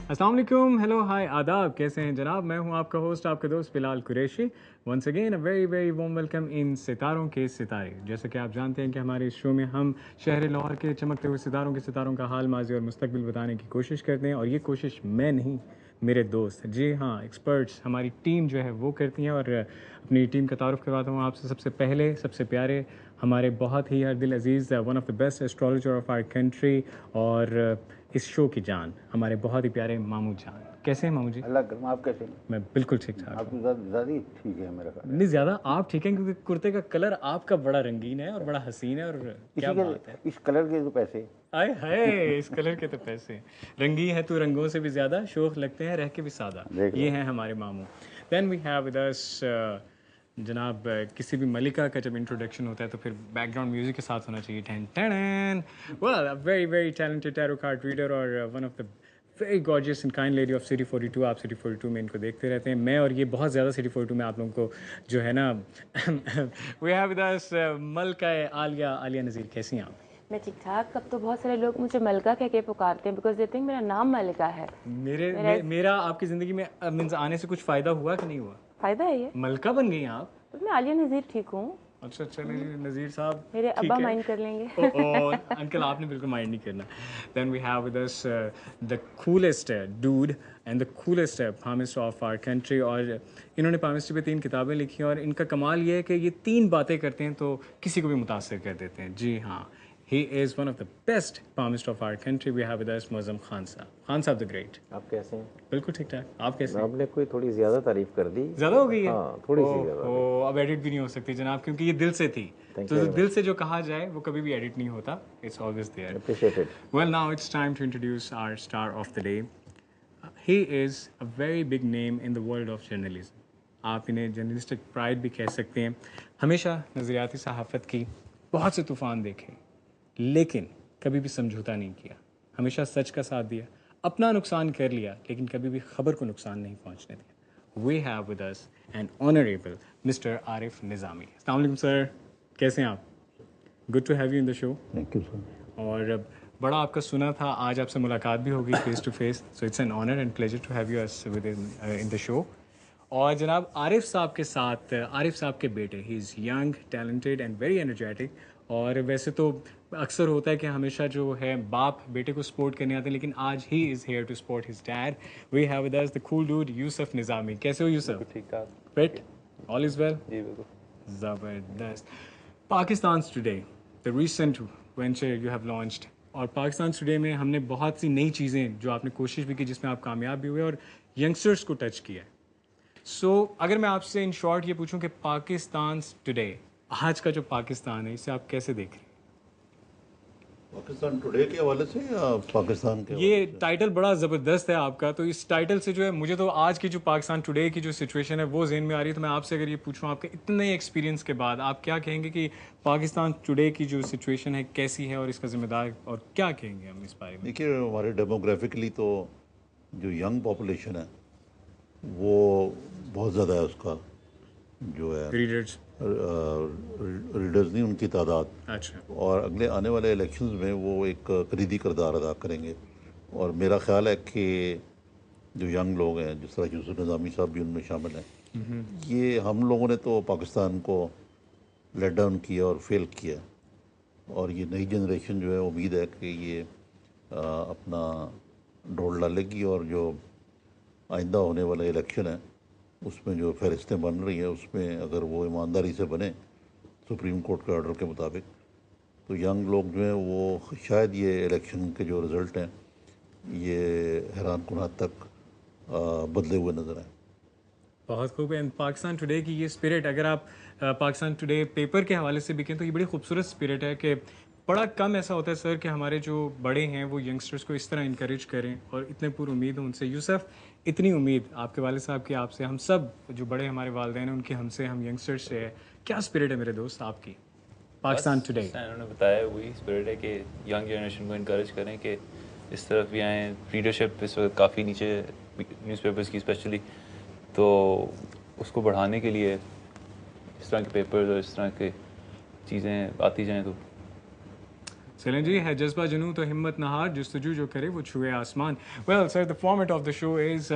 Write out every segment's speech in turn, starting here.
अस्सलाम वालेकुम, हेलो, हाय, आदाब, कैसे हैं जनाब? मैं हूं आपका होस्ट, आपका दोस्त Bilal Qureshi. Once again a very very warm welcome in सितारों के सितारे। जैसे कि आप जानते हैं कि हमारे इस शो में हम शहर लाहौर के चमकते हुए सितारों का हाल, माजी और मुस्तकबिल बताने की कोशिश करते हैं। और ये कोशिश मैं नहीं, मेरे दोस्त, जी हाँ, एक्सपर्ट्स, हमारी टीम जो है वो करती हैं। और अपनी टीम का तारुफ करवाता हूँ आपसे। सबसे पहले, सबसे प्यारे, हमारे बहुत ही हर दिल अजीज़, one of the best astrologer of our country, और इस शो की जान, हमारे बहुत ही प्यारे मामू जान। कैसे हैं मामू जी? अल्लाह करम, आप कैसे हैं? मैं बिल्कुल ठीक ठाक आप हूँ। ज़्यादा ही ठीक है मेरा ख्याल है। नहीं, ज़्यादा आप ठीक हैं, क्योंकि कुर्ते का कलर आपका बड़ा रंगीन है और बड़ा हसीन है। और क्या इसी के बात है, इस कलर के तो पैसे। आए हाय, इस कलर के तो पैसे। रंगी है तू रंगों से भी ज़्यादा, शोख लगते हैं रह के भी सादा। देख ये लो। हैं हमारे मामू। Then we have with us जनाब, किसी भी मलिका का जब इंट्रोडक्शन होता है तो फिर बैकग्राउंड म्यूजिक के साथ होना चाहिए। टन टन। Well, a very very talented tarot card reader और one of the very gorgeous and kind lady of city 42। आप सिटी 42 में इनको देखते रहते हैं। मैं और ये बहुत ज़्यादा सिटी 42 में आप लोगों को जो है ना वी हैव विद अस मलका आलिया। आलिया नज़ीर, कैसी हैं आप? मैं ठीक ठाक। अब तो बहुत सारे लोग मुझे मलका कह के पुकारते हैं बिकॉज दे थिंक मेरा नाम मलिका है। मेरा आपकी ज़िंदगी में मीन्स आने से कुछ फ़ायदा हुआ कि नहीं हुआ? फ़ायदा है ये, मलका बन गई हैं आप? तो मैं आलिया नज़ीर ठीक हूँ। अच्छा चलिए, नज़ीर साहब मेरे ठीक अब्बा है। माइंड कर लेंगे। अंकल, आपने बिल्कुल माइंड नहीं करना। Then we have with us the coolest dude and the coolest palmist of our country. और इन्होंने पामिस्ट्री पे 3 किताबें लिखी हैं। और इनका कमाल ये है कि ये 3 बातें करते हैं तो किसी को भी मुतासर कर देते हैं। जी हाँ, he is one of the best palmist of our country. We have with us Muazzam Khan Sahab. Khan साहब द ग्रेट। आप कैसे हैं? बिल्कुल ठीक ठाक, आप कैसे हैं? आपने कोई थोड़ी ज़्यादा तारीफ कर दी। ज़्यादा हो गई है? हाँ, थोड़ी सी ज़्यादा। अब एडिट भी नहीं हो सकती जनाब, क्योंकि ये दिल से थी। Thank तो you जो very दिल से जो कहा जाए वो कभी भी एडिट नहीं होता। It's always there. Appreciated. Well, now it's time to introduce our star of the day. He is a very big name in the world of journalism. आप इन्हें जर्नलिस्टिक प्राइड भी कह सकते हैं। हमेशा नज़रियाती सहाफ़त की बहुत से तूफ़ान देखे, लेकिन कभी भी समझौता नहीं किया। हमेशा सच का साथ दिया, अपना नुकसान कर लिया, लेकिन कभी भी खबर को नुकसान नहीं पहुंचने दिया। We have with us an honourable mister Arif Nizami. अस्सलाम वालेकुम सर, कैसे हैं आप? Good to have you in the show. Thank you sir. और बड़ा आपका सुना था, आज आपसे मुलाकात भी होगी face to face. So it's an honour and pleasure to have you us with in the show. और जनाब आरिफ साहब के साथ, आरिफ साहब के बेटे, he is young, talented and very energetic. और वैसे तो अक्सर होता है कि हमेशा जो है बाप बेटे को सपोर्ट करने आते हैं, लेकिन आज he is here to support his dad. We have with us the cool dude Yusuf Nizami. कैसे हो यूसुफ? ठीक ठाक। फिट? All is well? जी बिल्कुल। ज़बरदस्त। Pakistan today, the recent venture you have launched. और पाकिस्तान टुडे में हमने बहुत सी नई चीज़ें जो आपने कोशिश भी की, जिसमें आप कामयाब भी हुए और यंगस्टर्स को टच किया है। सो अगर मैं आपसे इन शॉर्ट ये पूछूं कि पाकिस्तान टुडे, आज का जो पाकिस्तान है, इसे आप कैसे देख रहे हैं? पाकिस्तान टुडे के हवाले से या पाकिस्तान के ये हवाले से? टाइटल बड़ा ज़बरदस्त है आपका, तो इस टाइटल से जो है मुझे तो आज की जो पाकिस्तान टुडे की जो सिचुएशन है वो जहन में आ रही है। तो मैं आपसे अगर ये पूछूं, आपके इतने एक्सपीरियंस के बाद आप क्या कहेंगे कि पाकिस्तान टुडे की जो सिचुएशन है कैसी है, और इसका जिम्मेदार, और क्या कहेंगे हम इस बारे में? देखिए, हमारे डेमोग्राफिकली तो जो यंग पॉपुलेशन है वो बहुत ज़्यादा है। उसका जो है रीडर्स? रीडर्स नहीं, उनकी तादाद। अच्छा। और अगले आने वाले इलेक्शंस में वो एक कलीदी किरदार अदा करेंगे। और मेरा ख्याल है कि जो यंग लोग हैं, जिस तरह यूसुफ निज़ामी साहब भी उनमें शामिल हैं, ये हम लोगों ने तो पाकिस्तान को लेट डाउन किया और फेल किया। और ये नई जनरेशन जो है, उम्मीद है कि ये अपना ढोल डालेगी और जो आइंदा होने वाला इलेक्शन है उसमें जो फहरिस्तें बन रही हैं उसमें अगर वो ईमानदारी से बने सुप्रीम कोर्ट के ऑर्डर के मुताबिक, तो यंग लोग जो हैं वो शायद ये इलेक्शन के जो रिज़ल्ट हैं ये हैरान कुन हद तक बदले हुए नज़र आए। बहुत खूब है। पाकिस्तान टुडे की ये स्पिरिट, अगर आप पाकिस्तान टुडे पेपर के हवाले से भी कहें तो ये बड़ी खूबसूरत स्पिरिट है कि बड़ा कम ऐसा होता है सर कि हमारे जो बड़े हैं वो यंगस्टर्स को इस तरह इनकरेज करें, और इतने पूरी उम्मीद है उनसे। यूसुफ, इतनी उम्मीद आपके वालिद साहब की आपसे, हम सब जो बड़े हमारे वालिदैन हैं उनकी हमसे, हम यंगस्टर्स से है, क्या स्पिरिट है मेरे दोस्त आपकी पाकिस्तान टुडे? उन्होंने बताया वही स्पिरिट है कि यंग जनरेशन को इनकरेज करें कि इस तरफ भी आएँ। रीडरशिप इस वक्त काफ़ी नीचे न्यूज़पेपर्स की स्पेशली, तो उसको बढ़ाने के लिए इस तरह के पेपर्स और इस तरह के चीज़ें आती जाएँ तो चलें जी, है जज्बा जुनून तो हिम्मत न हार, जुस्तजू जो करे वो छुए आसमान। Well sir, the format of the show is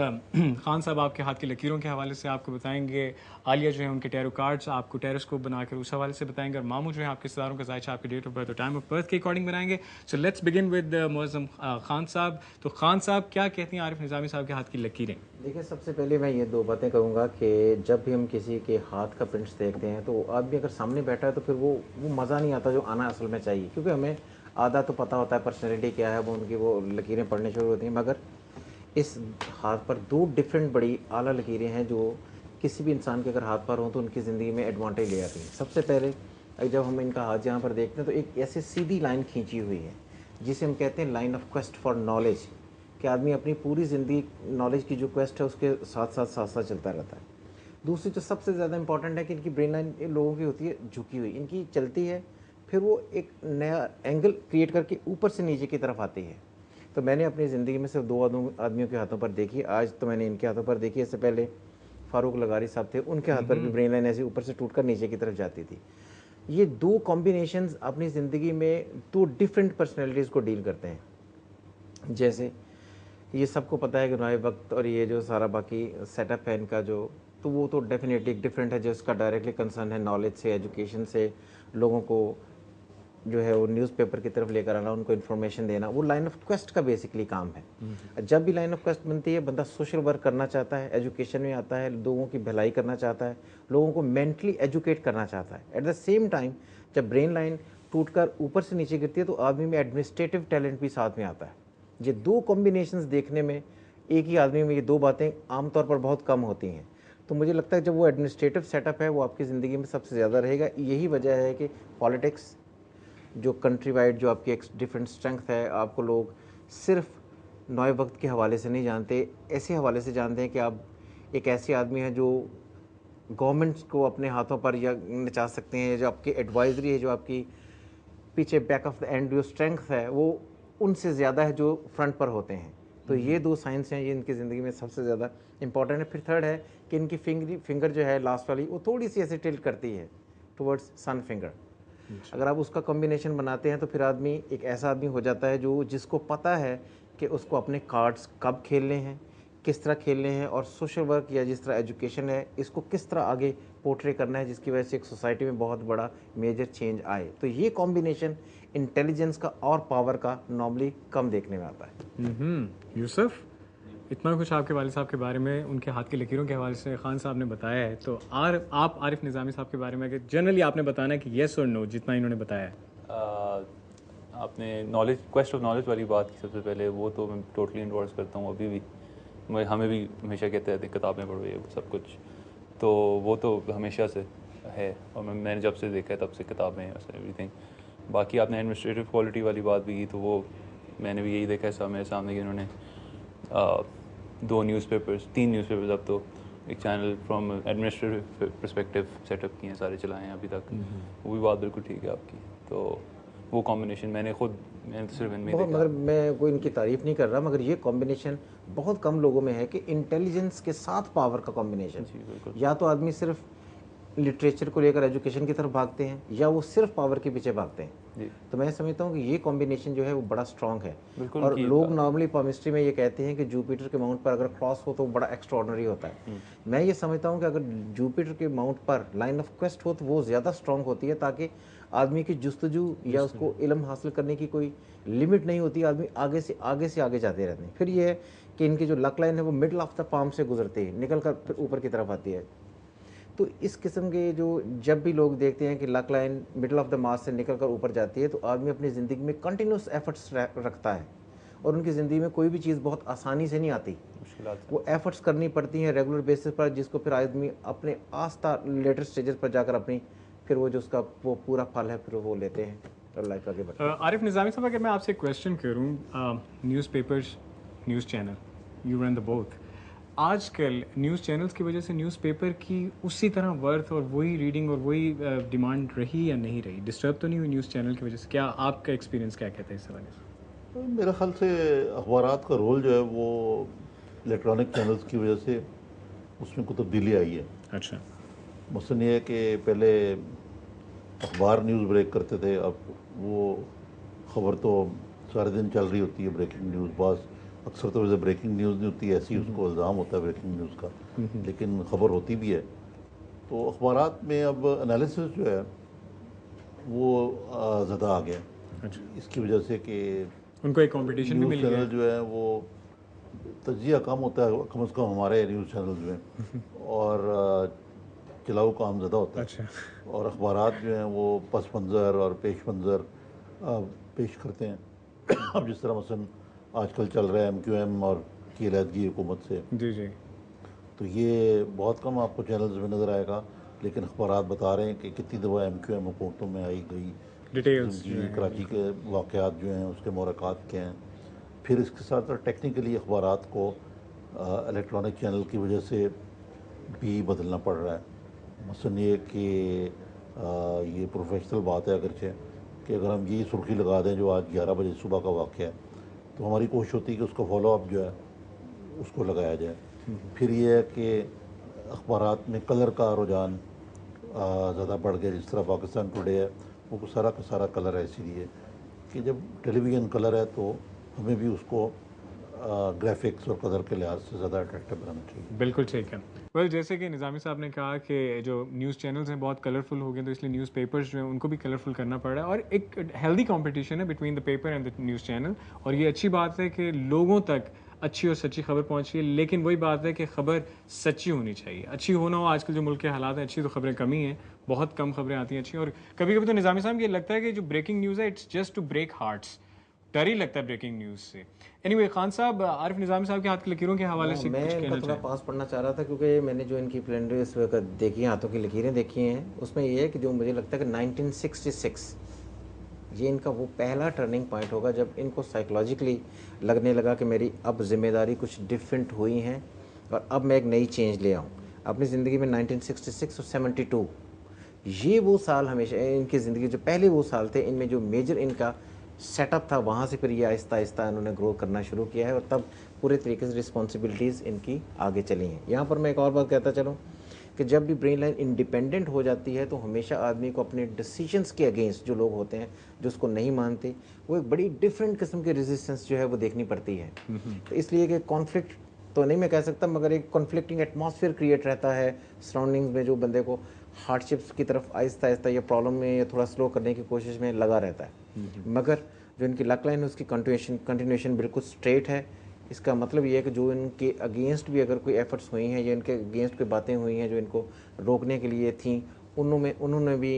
Khan साहब आपके हाथ की लकीरों के हवाले से आपको बताएंगे, आलिया जो है उनके टैरो कार्ड्स आपको टेरोस्कोप बनाकर उस हवाले से बताएंगे, और मामू जो है आपके सितारों का जायचा आपके डेट ऑफ बर्थ और टाइम ऑफ बर्थ के अकॉर्डिंग बनाएंगे। So let's begin with Muazzam Khan साहब। तो खान साहब, क्या कहती हैं आरिफ निज़ामी साहब के हाथ की लकीरें? देखिए, सबसे पहले मैं ये दो बातें कहूँगा कि जब भी हम किसी के हाथ का प्रिंट्स देखते हैं तो आदमी अगर सामने बैठा है तो फिर वो मज़ा नहीं आता जो आना असल में चाहिए, क्योंकि हमें आधा तो पता होता है पर्सनैलिटी क्या है, वो उनकी वो लकीरें पढ़नी शुरू होती हैं। मगर इस हाथ पर दो डिफरेंट बड़ी आला लकीरें हैं जो किसी भी इंसान के अगर हाथ पर हों तो उनकी ज़िंदगी में एडवांटेज ले आती हैं। सबसे पहले जब हम इनका हाथ यहाँ पर देखते हैं तो एक ऐसी सीधी लाइन खींची हुई है जिसे हम कहते हैं line of quest for knowledge, कि आदमी अपनी पूरी ज़िंदगी नॉलेज की जो क्वेस्ट है उसके साथ साथ चलता रहता है। दूसरी जो सबसे ज़्यादा इंपॉर्टेंट है कि इनकी ब्रेन लाइन लोगों की होती है झुकी हुई, इनकी चलती है, फिर वो एक नया एंगल क्रिएट करके ऊपर से नीचे की तरफ आती है। तो मैंने अपनी ज़िंदगी में सिर्फ दो आदमियों के हाथों पर देखी, आज तो मैंने इनके हाथों पर देखी। इससे पहले फारूक लगारी साहब थे, उनके हाथ पर भी ब्रेन लाइन ऐसी ऊपर से टूटकर नीचे की तरफ जाती थी। ये दो कॉम्बिनेशंस अपनी ज़िंदगी में दो डिफरेंट पर्सनैलिटीज़ को डील करते हैं। जैसे ये सबको पता है कि नए वक्त और ये जो सारा बाकी सेटअप है इनका जो, तो वो तो डेफिनेटली डिफरेंट है, जो इसका डायरेक्टली कंसर्न है नॉलेज से, एजुकेशन से, लोगों को जो है वो न्यूज़पेपर की तरफ लेकर आना, उनको इन्फॉर्मेशन देना, वो लाइन ऑफ क्वेस्ट का बेसिकली काम है। जब भी लाइन ऑफ क्वेस्ट बनती है, बंदा सोशल वर्क करना चाहता है, एजुकेशन में आता है, लोगों की भलाई करना चाहता है, लोगों को मेंटली एजुकेट करना चाहता है। एट द सेम टाइम जब ब्रेन लाइन टूटकर ऊपर से नीचे गिरती है तो आदमी में एडमिनिस्ट्रेटिव टैलेंट भी साथ में आता है। ये दो कॉम्बिनेशंस देखने में एक ही आदमी में ये दो बातें आमतौर पर बहुत कम होती हैं। तो मुझे लगता है जब वो एडमिनिस्ट्रेटिव सेटअप है वो आपकी ज़िंदगी में सबसे ज़्यादा रहेगा। यही वजह है कि पॉलिटिक्स जो कंट्री वाइड जो आपकी एक डिफरेंट स्ट्रेंथ है, आपको लोग सिर्फ नए वक्त के हवाले से नहीं जानते, ऐसे हवाले से जानते हैं कि आप एक ऐसे आदमी हैं जो गवर्नमेंट को अपने हाथों पर या नचा सकते हैं, जो आपकी एडवाइजरी है, जो आपकी पीछे बैक ऑफ द एंड जो स्ट्रेंथ है वो उनसे ज़्यादा है जो फ्रंट पर होते हैं। तो ये दो साइंस हैं, ये इनकी ज़िंदगी में सबसे ज़्यादा इंपॉर्टेंट है। फिर थर्ड है कि इनकी फिंगर जो है लास्ट वाली वो थोड़ी सी ऐसे टिल्ट करती है टुवर्ड्स सन फिंगर। अगर आप उसका कॉम्बिनेशन बनाते हैं तो फिर आदमी एक ऐसा आदमी हो जाता है जो जिसको पता है कि उसको अपने कार्ड्स कब खेलने हैं, किस तरह खेलने हैं, और सोशल वर्क या जिस तरह एजुकेशन है इसको किस तरह आगे पोर्ट्रे करना है, जिसकी वजह से एक सोसाइटी में बहुत बड़ा मेजर चेंज आए। तो ये कॉम्बिनेशन इंटेलिजेंस का और पावर का नॉर्मली कम देखने में आता है। यूसुफ, इतना कुछ आपके वालिद साहब के बारे में, उनके हाथ की लकीरों के हवाले से खान साहब ने बताया है, तो आप आरिफ निज़ामी साहब के बारे में जनरली आपने बताना है कि येस और नो, जितना इन्होंने बताया है। आपने नॉलेज, क्वेस्ट ऑफ नॉलेज वाली बात की सबसे पहले, वो तो मैं टोटली इन्डोर्स करता हूँ। अभी भी हमें भी हमेशा कहते हैं किताबें पढ़ो, ये सब कुछ, तो वो तो हमेशा से है, और मैंने जब से देखा है तब से किताबें एवरीथिंग। बाकी आपने एडमिनिस्ट्रेटिव क्वालिटी वाली बात भी की, तो वो मैंने भी यही देखा है मेरे सामने कि इन्होंने 3 न्यूज़पेपर्स अब तो एक channel from administrative perspective setup किए हैं, सारे चलाए हैं अभी तक। वो भी बात बिल्कुल ठीक है आपकी। तो वो कॉम्बिनेशन मैंने तो सिर्फ इनमें देखा। मगर मैं कोई इनकी तारीफ नहीं कर रहा, मगर ये कॉम्बिनेशन बहुत कम लोगों में है कि इंटेलिजेंस के साथ पावर का कॉम्बिनेशन। या तो आदमी सिर्फ लिटरेचर को लेकर एजुकेशन की तरफ भागते हैं, या वो सिर्फ पावर के पीछे भागते हैं। तो मैं समझता हूँ कि ये कॉम्बिनेशन जो है वो बड़ा स्ट्रॉन्ग है। और लोग नॉर्मली केमिस्ट्री में ये कहते हैं कि जुपिटर के माउंट पर अगर क्रॉस हो तो बड़ा एक्स्ट्रॉर्डनरी होता है। मैं ये समझता हूँ कि अगर जुपिटर के माउंट पर लाइन ऑफ क्वेस्ट हो तो वो ज़्यादा स्ट्रॉन्ग होती है, ताकि आदमी की जुस्तजू या उसको इल्म हासिल करने की कोई लिमिट नहीं होती, आदमी आगे से आगे जाते रहते हैं। फिर ये है कि इनकी जो लक लाइन है वो मिडल ऑफ द पाम से गुजरती है, निकल कर फिर ऊपर की तरफ आती है। तो इस किस्म के जो जब भी लोग देखते हैं कि luck line middle of the mass से निकल कर ऊपर जाती है, तो आदमी अपनी ज़िंदगी में कंटिन्यूस एफर्ट्स रखता है, और उनकी ज़िंदगी में कोई भी चीज़ बहुत आसानी से नहीं आती, वो एफर्ट्स करनी पड़ती हैं रेगुलर बेसिस पर, जिसको फिर आदमी अपने आस्था लेटर स्टेजेस पर जाकर अपनी फिर वो जो उसका वो पूरा फल है फिर वो लेते हैं और लाइफ आगे बढ़ती है। आरिफ निज़ामी साहब, अगर मैं आपसे क्वेश्चन करूँ, newspapers, news channel, you run the both, आजकल न्यूज़ चैनल्स की वजह से न्यूज़पेपर की उसी तरह वर्थ और वही रीडिंग और वही डिमांड रही या नहीं रही? डिस्टर्ब तो नहीं हुई न्यूज़ चैनल की वजह से? क्या आपका एक्सपीरियंस क्या कहता है इस हवाले से? तो मेरे ख्याल से अखबारात का रोल जो है वो इलेक्ट्रॉनिक चैनल्स की वजह से उसमें कुछ तब्दीली आई है। अच्छा, मसलन ये है कि पहले अखबार न्यूज़ ब्रेक करते थे, अब वो खबर तो सारे दिन चल रही होती है, ब्रेकिंग न्यूज़ बस अक्सर तो वैसे ब्रेकिंग न्यूज़ नहीं होती, ऐसी उसको इल्ज़ाम होता है ब्रेकिंग न्यूज़ का, लेकिन खबर होती भी है। तो अखबारात में अब एनालिसिस जो है वो ज़्यादा आ गया। अच्छा, इसकी वजह से कि उनको एक कंपटीशन भी न्यूज़ मिल गया चैनल जो है वो तजिया कम होता है, कम से कम हमारे न्यूज़ चैनल्स में, और चलाऊ काम ज़्यादा होता है। अच्छा, और अखबारात जो हैं वो पस मंज़र और पेश मंज़र पेश करते हैं। अब जिस तरह मसलन आजकल चल रहा है MQM और की अलहदगी हुकूमत से, जी जी, तो ये बहुत कम आपको चैनल्स में नज़र आएगा, लेकिन अखबारात बता रहे हैं कि कितनी दफ़ा MQM हुकूमतों में आई गई, डिटेल्स जो जी, हैं कराची के वाक़यात जो हैं उसके मुराकात क्या हैं। फिर इसके साथ साथ टेक्निकली अखबारात को इलेक्ट्रॉनिक चैनल की वजह से भी बदलना पड़ रहा है। मसलन ये कि ये प्रोफेशनल बात है अगरचे कि अगर हम यही सुर्खी लगा दें जो आज 11 बजे सुबह का वाक़या है, तो हमारी कोशिश होती है कि उसका फॉलोअप जो है उसको लगाया जाए। फिर ये है कि अखबारात में कलर का रुझान ज़्यादा बढ़ गया। जिस तरह पाकिस्तान टुडे है वो सारा का सारा कलर है, इसीलिए कि जब टेलीविज़न कलर है तो हमें भी उसको ग्राफिक्स और कलर के लिहाज से ज़्यादा अट्रैक्टिव बनाना चाहिए। बिल्कुल ठीक है। वेल जैसे कि निज़ामी साहब ने कहा कि जो न्यूज़ चैनल्स हैं बहुत कलरफुल हो गए, तो इसलिए न्यूज़पेपर्स जो हैं उनको भी कलरफुल करना पड़ रहा है, और एक हेल्दी कंपटीशन है between the paper and the news channel, और ये अच्छी बात है कि लोगों तक अच्छी और सच्ची खबर पहुंची है। लेकिन वही बात है कि खबर सच्ची होनी चाहिए, अच्छी होना हो। आजकल जो मुल्क के हालात हैं, अच्छी तो खबरें कमी हैं, बहुत कम खबरें आती हैं अच्छी, और कभी कभी तो निज़ामी साहब ये लगता है कि जो ब्रेकिंग न्यूज़ है it's just to break hearts, डर ही लगता है ब्रेकिंग न्यूज़ से। एनीवे खान साहब, आरिफ निज़ामी साहब के हाथ की लकीरों के हवाले से मैं कुछ इनका कहना थोड़ा चाहें? पास पढ़ना चाह रहा था, क्योंकि मैंने जो इनकी प्लेंडर्स देखी हैं, हाथों की लकीरें देखी हैं, उसमें ये है कि जो मुझे लगता है कि 1966 ये इनका वो पहला टर्निंग पॉइंट होगा जब इनको साइकोलॉजिकली लगने लगा कि मेरी अब जिम्मेदारी कुछ डिफरेंट हुई हैं और अब मैं एक नई चेंज ले आऊँ अपनी ज़िंदगी में। 1966 और 72 ये वो साल हमेशा इनकी ज़िंदगी जो पहले वो साल थे, इनमें जो मेजर इनका सेटअप था, वहाँ से फिर ये आहिस्ता आहिस्ता इन्होंने ग्रो करना शुरू किया है, और तब पूरे तरीके से रिस्पॉन्सिबिलिटीज़ इनकी आगे चली हैं। यहाँ पर मैं एक और बात कहता चलूँ कि जब भी ब्रेन लाइन इंडिपेंडेंट हो जाती है तो हमेशा आदमी को अपने डिसीजंस के अगेंस्ट जो लोग होते हैं, जो उसको नहीं मानते, वो एक बड़ी डिफरेंट किस्म की रेजिस्टेंस जो है वो देखनी पड़ती है। तो इसलिए कि कॉन्फ्लिक्ट तो नहीं मैं कह सकता, मगर एक कॉन्फ्लिक्टिंग एटमॉस्फेयर क्रिएट रहता है सराउंडिंग्स में, जो बंदे को हार्डशिप्स की तरफ आहिस्ता आहिस्ता या प्रॉब्लम में या थोड़ा स्लो करने की कोशिश में लगा रहता है। मगर जो इनकी लक लाइन है उसकी कंटिन्यूएशन बिल्कुल स्ट्रेट है। इसका मतलब ये है कि जो इनके अगेंस्ट भी अगर कोई एफर्ट्स हुई हैं या इनके अगेंस्ट कोई बातें हुई हैं जो इनको रोकने के लिए थी, उन्होंने भी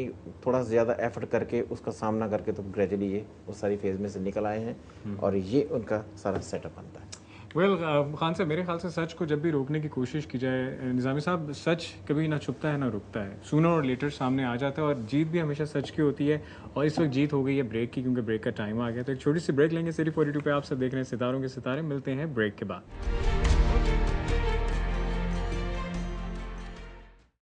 थोड़ा ज़्यादा एफर्ट करके उसका सामना करके तो ग्रेजुअली ये उस सारी फेज़ में से निकल आए हैं, और ये उनका सारा सेटअप बनता है। वेल खान साहब, मेरे ख्याल से सच को जब भी रोकने की कोशिश की जाए, निज़ामी साहब, सच कभी ना छुपता है ना रुकता है, सूनर और लेटर सामने आ जाता है, और जीत भी हमेशा सच की होती है। और इस वक्त जीत हो गई है ब्रेक की, क्योंकि ब्रेक का टाइम आ गया। तो एक छोटी सी ब्रेक लेंगे। सिटी 42 पे आप सब देख रहे हैं सितारों के सितारे। मिलते हैं ब्रेक के बाद।